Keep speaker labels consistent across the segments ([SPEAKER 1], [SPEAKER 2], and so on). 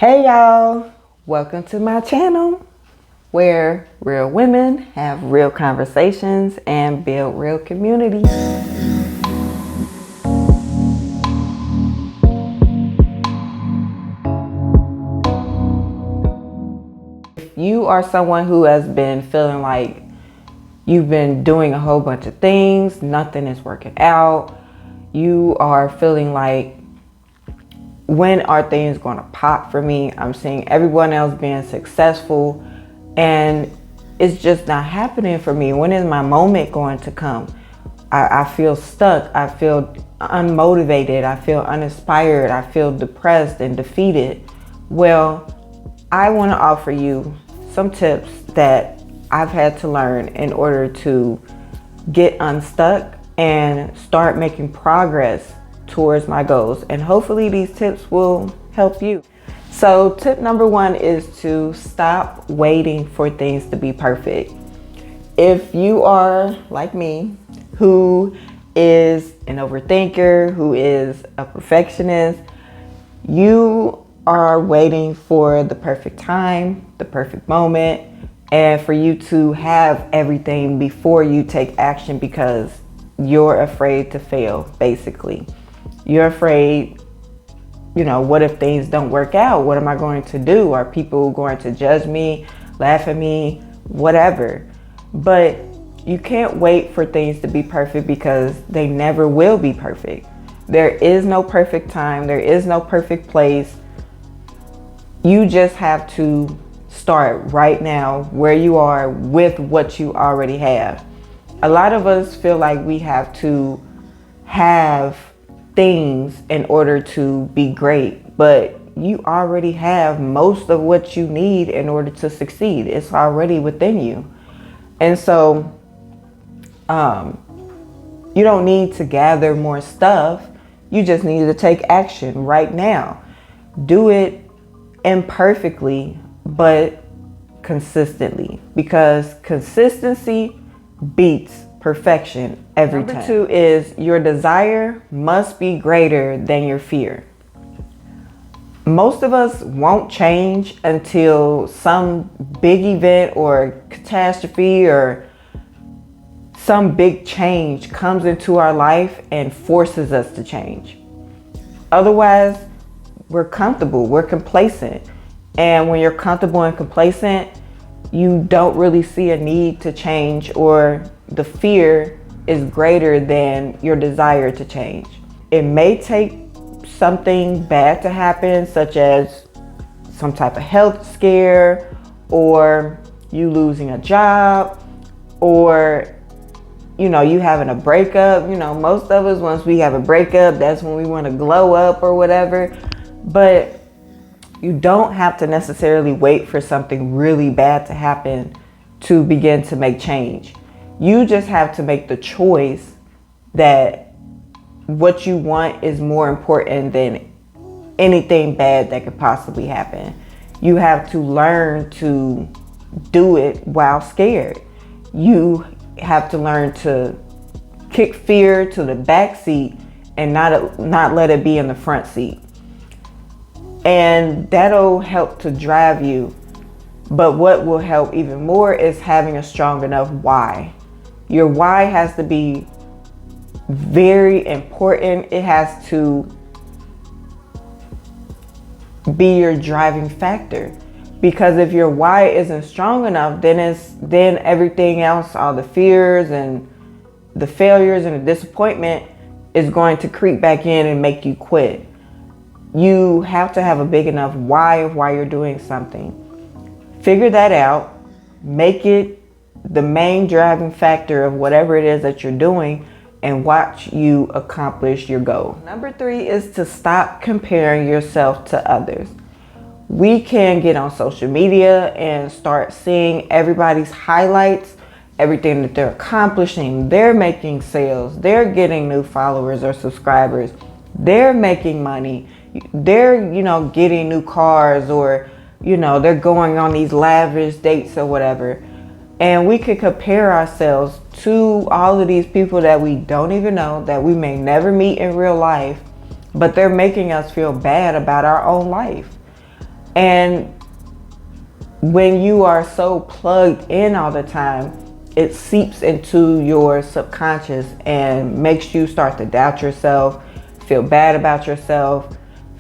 [SPEAKER 1] Hey y'all, welcome to my channel where real women have real conversations and build real community. If you are someone who has been feeling like you've been doing a whole bunch of things, nothing is working out, you are feeling like, when are things going to pop for me? I'm seeing everyone else being successful and it's just not happening for me. When is my moment going to come? I feel stuck. I feel unmotivated. I feel uninspired. I feel depressed and defeated. Well, I want to offer you some tips that I've had to learn in order to get unstuck and start making progress towards my goals, and hopefully these tips will help you. So tip number one is to stop waiting for things to be perfect. If you are like me, who is an overthinker, who is a perfectionist, you are waiting for the perfect time, the perfect moment, and for you to have everything before you take action because you're afraid to fail, basically. You're afraid, what if things don't work out? What am I going to do? Are people going to judge me, laugh at me, whatever? But you can't wait for things to be perfect because they never will be perfect. There is no perfect time. There is no perfect place. You just have to start right now where you are with what you already have. A lot of us feel like we have to have things in order to be great, but you already have most of what you need in order to succeed. It's already within you. And so you don't need to gather more stuff. You just need to take action right now. Do it imperfectly, but consistently, because consistency beats perfection every time. Number two is your desire must be greater than your fear. Most of us won't change until some big event or catastrophe or some big change comes into our life and forces us to change. Otherwise, we're comfortable, we're complacent. And when you're comfortable and complacent, you don't really see a need to change, or the fear is greater than your desire to change. It may take something bad to happen, such as some type of health scare, or you losing a job, or you having a breakup. Most of us, once we have a breakup, that's when we want to glow up or whatever. But you don't have to necessarily wait for something really bad to happen to begin to make change. You just have to make the choice that what you want is more important than anything bad that could possibly happen. You have to learn to do it while scared. You have to learn to kick fear to the back seat and not let it be in the front seat. And that'll help to drive you. But what will help even more is having a strong enough why. Your why has to be very important. It has to be your driving factor. Because if your why isn't strong enough, then everything else, all the fears and the failures and the disappointment is going to creep back in and make you quit. You have to have a big enough why of why you're doing something. Figure that out. Make it the main driving factor of whatever it is that you're doing, and watch you accomplish your goal. Number three is to stop comparing yourself to others. We can get on social media and start seeing everybody's highlights, everything that they're accomplishing. They're making sales. They're getting new followers or subscribers. They're making money. They're, getting new cars, or, they're going on these lavish dates or whatever. And we could compare ourselves to all of these people that we don't even know, that we may never meet in real life, but they're making us feel bad about our own life. And when you are so plugged in all the time, it seeps into your subconscious and makes you start to doubt yourself, feel bad about yourself,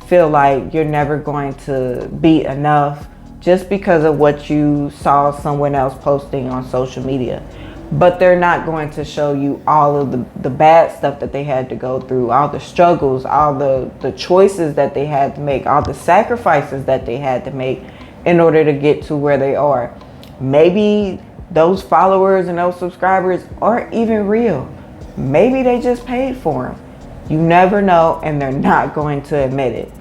[SPEAKER 1] feel like you're never going to be enough just because of what you saw someone else posting on social media. But they're not going to show you all of the bad stuff that they had to go through, all the struggles, all the choices that they had to make, all the sacrifices that they had to make in order to get to where they are. Maybe those followers and those subscribers aren't even real. Maybe they just paid for them. You never know, and they're not going to admit it.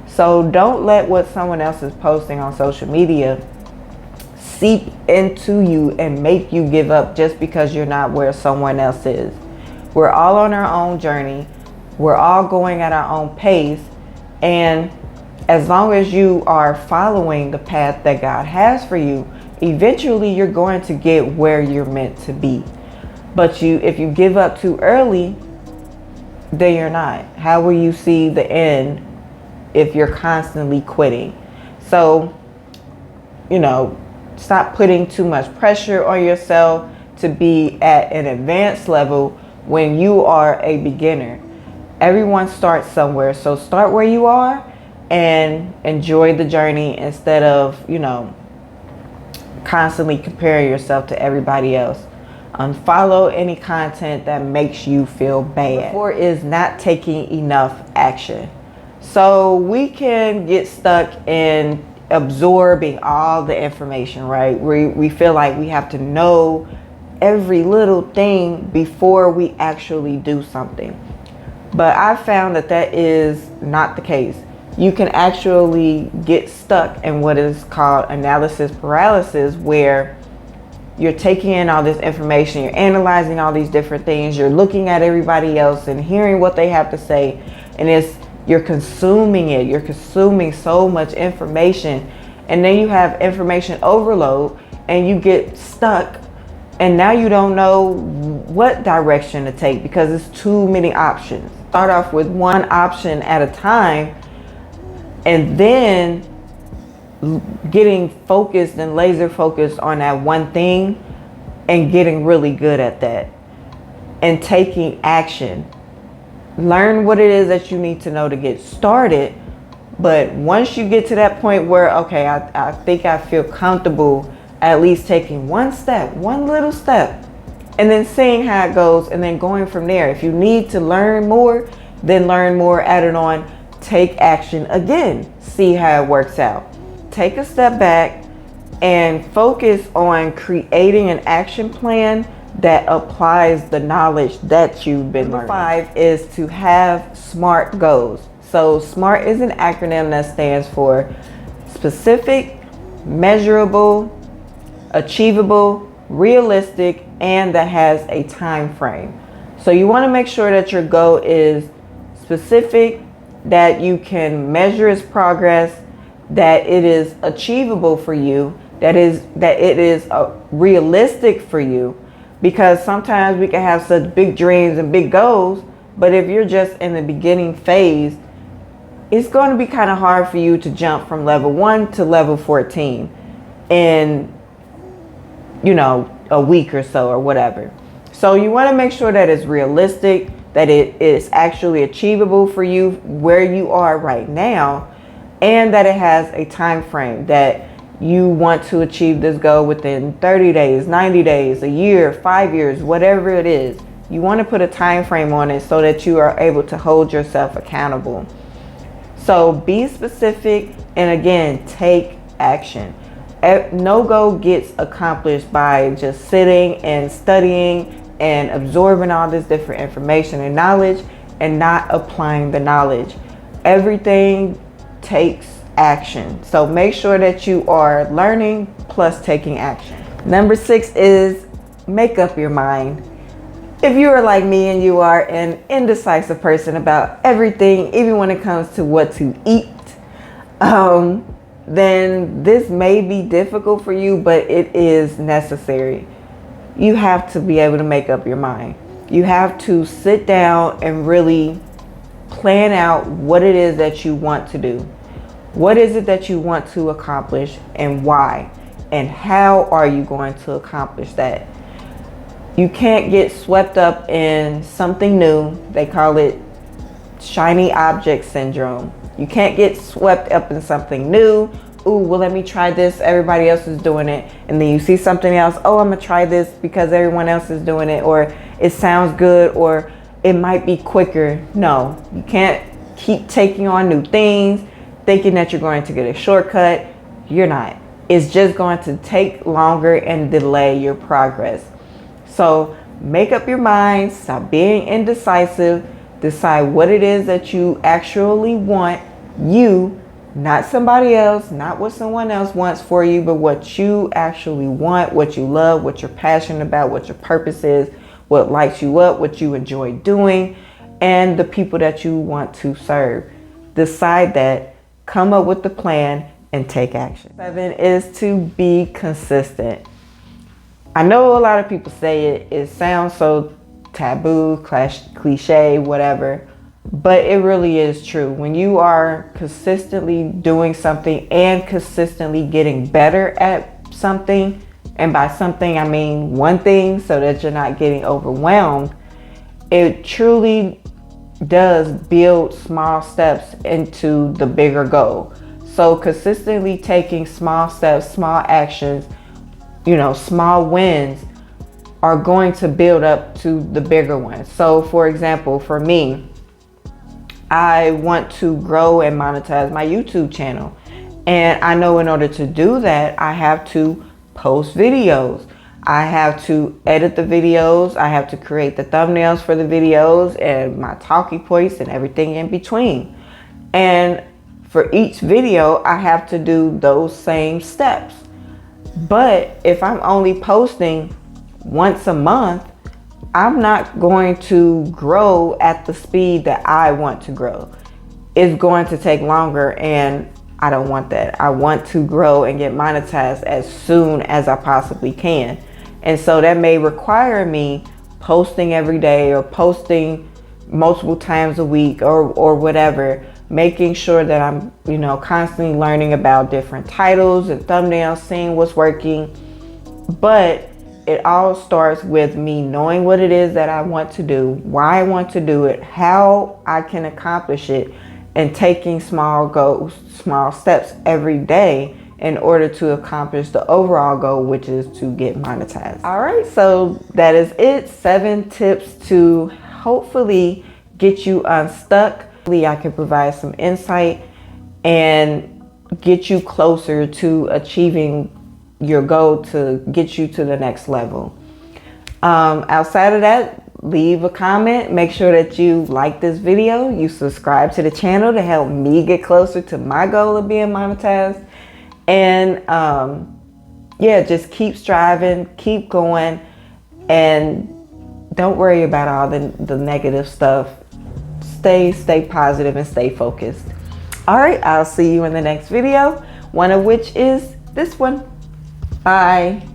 [SPEAKER 1] So don't let what someone else is posting on social media seep into you and make you give up just because you're not where someone else is. We're all on our own journey. We're all going at our own pace. And as long as you are following the path that God has for you, eventually you're going to get where you're meant to be. But if you give up too early, then you're not. How will you see the end if you're constantly quitting? So, stop putting too much pressure on yourself to be at an advanced level when you are a beginner. Everyone starts somewhere. So start where you are and enjoy the journey instead of, constantly comparing yourself to everybody else. Unfollow any content that makes you feel bad. Number 4 is not taking enough action. So we can get stuck in absorbing all the information, right? We feel like we have to know every little thing before we actually do something. But I found that is not the case. You can actually get stuck in what is called analysis paralysis, where you're taking in all this information, you're analyzing all these different things, you're looking at everybody else and hearing what they have to say, and you're consuming it. You're consuming so much information, and then you have information overload and you get stuck, and now you don't know what direction to take because it's too many options. Start off with one option at a time, and then getting focused and laser focused on that one thing and getting really good at that and taking action. Learn what it is that you need to know to get started. But once you get to that point where, okay, I think I feel comfortable at least taking one little step, and then seeing how it goes, and then going from there. If you need to learn more, then learn more, add it on, take action again, see how it works out. Take a step back and focus on creating an action plan that applies the knowledge that you've been learning. Number 5 is to have SMART goals. So SMART is an acronym that stands for specific, measurable, achievable, realistic, and that has a time frame. So you want to make sure that your goal is specific, that you can measure its progress, that it is achievable for you, that it is realistic for you. Because sometimes we can have such big dreams and big goals, but if you're just in the beginning phase, it's going to be kind of hard for you to jump from level 1 to level 14 in, a week or so or whatever. So you want to make sure that it's realistic, that it is actually achievable for you where you are right now, and that it has a time frame, that you want to achieve this goal within 30 days, 90 days, a year, 5 years, whatever it is. You want to put a time frame on it so that you are able to hold yourself accountable. So be specific, and again, take action. No goal gets accomplished by just sitting and studying and absorbing all this different information and knowledge and not applying the knowledge. Everything takes action. So make sure that you are learning plus taking action. Number 6 is make up your mind. If you are like me and you are an indecisive person about everything, even when it comes to what to eat, then this may be difficult for you, but it is necessary. You have to be able to make up your mind. You have to sit down and really plan out what it is that you want to do. What is it that you want to accomplish and why? And how are you going to accomplish that? You can't get swept up in something new. They call it shiny object syndrome. You can't get swept up in something new. Ooh, well, let me try this. Everybody else is doing it. And then you see something else. Oh, I'm gonna try this because everyone else is doing it, or it sounds good, or it might be quicker. No, you can't keep taking on new things thinking that you're going to get a shortcut. You're not. It's just going to take longer and delay your progress. So make up your mind, stop being indecisive, decide what it is that you actually want, you, not somebody else, not what someone else wants for you, but what you actually want, what you love, what you're passionate about, what your purpose is, what lights you up, what you enjoy doing, and the people that you want to serve. Decide that, come up with the plan, and take action. 7 is to be consistent. I know a lot of people say it, it sounds so taboo, cliche, whatever, but it really is true. When you are consistently doing something and consistently getting better at something, and by something I mean one thing, so that you're not getting overwhelmed, it truly does build small steps into the bigger goal. So consistently taking small steps, small actions, small wins are going to build up to the bigger ones. So for example, for me, I want to grow and monetize my YouTube channel. And I know in order to do that, I have to post videos. I have to edit the videos. I have to create the thumbnails for the videos and my talking points and everything in between. And for each video, I have to do those same steps. But if I'm only posting once a month, I'm not going to grow at the speed that I want to grow. It's going to take longer, and I don't want that. I want to grow and get monetized as soon as I possibly can. And so that may require me posting every day or posting multiple times a week or whatever, making sure that I'm, constantly learning about different titles and thumbnails, seeing what's working. But it all starts with me knowing what it is that I want to do, why I want to do it, how I can accomplish it, and taking small goals, small steps every day in order to accomplish the overall goal, which is to get monetized. All right, so that is it. 7 tips to hopefully get you unstuck. I can provide some insight and get you closer to achieving your goal to get you to the next level. Outside of that, leave a comment. Make sure that you like this video, you subscribe to the channel to help me get closer to my goal of being monetized. And yeah, just keep striving, keep going, and don't worry about all the negative stuff. Stay positive and stay focused. All right, I'll see you in the next video, one of which is this one. Bye.